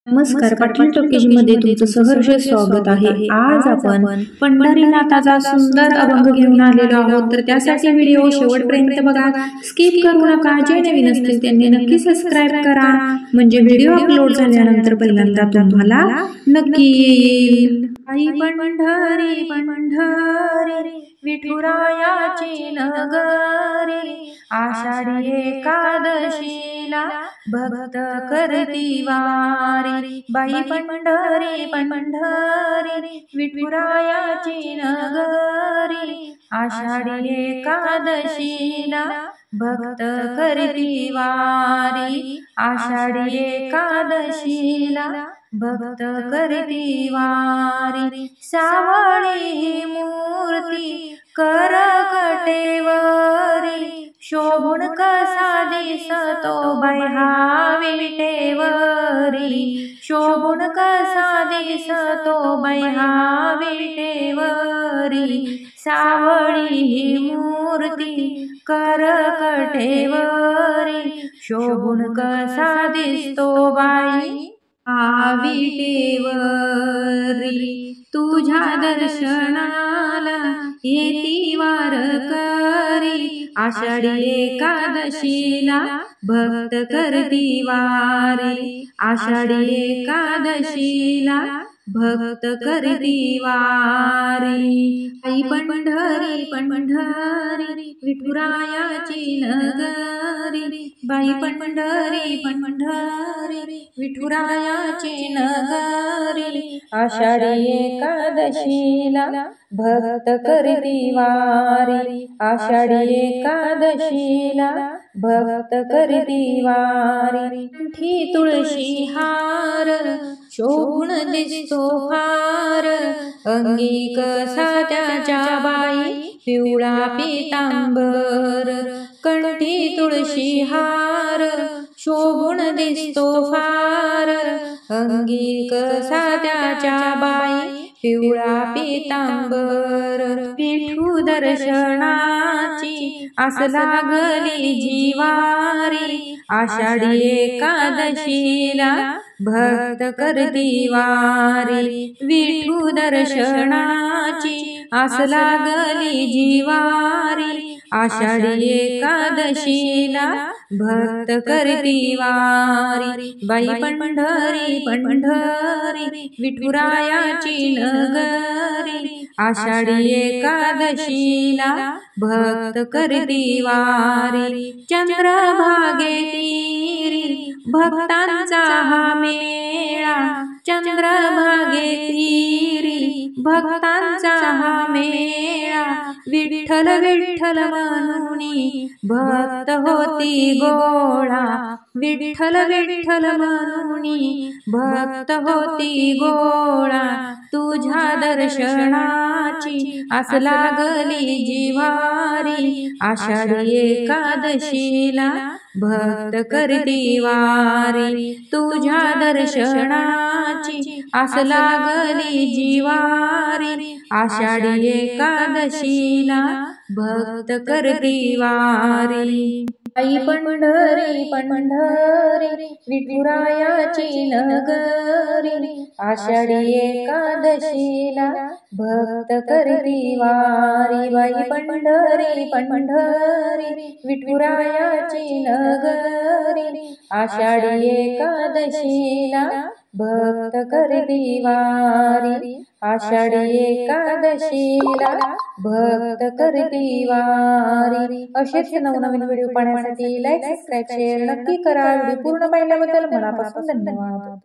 नमस्कार, पाटील टॉकीज मध्ये तुमचं सहर्ष स्वागत आहे। आज आपण पंढरीनाथाचा सुंदर अभंग घेऊन आलेलो आहोत, तर त्यासाठी व्हिडिओ शेवटपर्यंत बघा, स्किप करू नका। जे नवीन असतील त्यांनी नक्की सबस्क्राइब करा, म्हणजे व्हिडिओ अपलोड झाल्यानंतर पहिल्यांदा तुम्हाला नक्की येईल। आई पंढरी पंढरी विठुरायाची नगरी, आषाढी एकादशीला भक्त करती वारी। बाई पंढरी पंढरी विठुरायाची नगरी, आषाढी एकादशीला भक्त करती वारी। आषाढी एकादशीला भक्त करती वारी। सावळी मूर्ती करकटेवरी, शोभून कसा दिसतो बाई हा विटेवरी, शोभून कसा दिसतो बाई हा विटेवरी। सावळी मूर्ती करकटेवरी, शोभून कसा दिसतो बाई हा विटेवरी। तुझ्या दर्शनाला येती वारकरी, आषाढी एकादशीला भक्त करती वारी। आषाढी एकादशीला भक्त करती वारी। आई पंढरी पंढरी विठुरायाची नगरी, बाई पंढरी पंढरी विठुरायाची नगरी, आषाढी एकादशीला भक्त करती वारी। आषाढी एकादशीला भक्त करती वारी। कंठी तुळशी हार शोभून दिसतो फार, अंगी कसा त्याच्या बाई पिवळा पितांबर। कंठी तुळशी हार शोभून दिसतो फार, अंगी कसा त्याच्या बाई पिवळा पितांबर। विठू दर्शनाची आस लागली जिवारी, आषाढी एकादशीला भक्त करती वारी। विठू दर्शनाची आस लागली जिवारी, आषाढी एकादशीला भक्त करती वारी। बाई पंढरी पंढरी विठुरायाची नगरी, आषाढी एकादशीला भक्त करती वारी। चंद्रभागे तीरी भक्तांचा हा मेळा, चंद्रभागे तीरी भक्तांचा हा मेळा। विठ्ठल विठ्ठल म्हणूनी भक्त होती गोळा, विठ्ठल विठ्ठल म्हणूनी भक्त होती गोळा। तुझ्या दर्शनाची आस लागली जिवारी, आषाढी एकादशीला भक्त करती वारी। तुझ्या दर्शनाची आस लागली जिवारी, आषाढी एकादशीला भक्त करती वारी। आई पंढरी पंढरी विठुरायाची नगरी, आषाढी एकादशीला भक्त करती वारी। बाई पंढरी पंढरी विठुरायाची नगरी, आषाढी एकादशीला भक्त करती वारी। आषाढी एकादशीला भक्त करती वारी। असेच नवनवीन व्हिडिओ पाहण्यासाठी लाईक सबस्क्राईब शेअर नक्की करा। व्हिडिओ पूर्ण पाहिल्याबद्दल मनापासून धन्यवाद।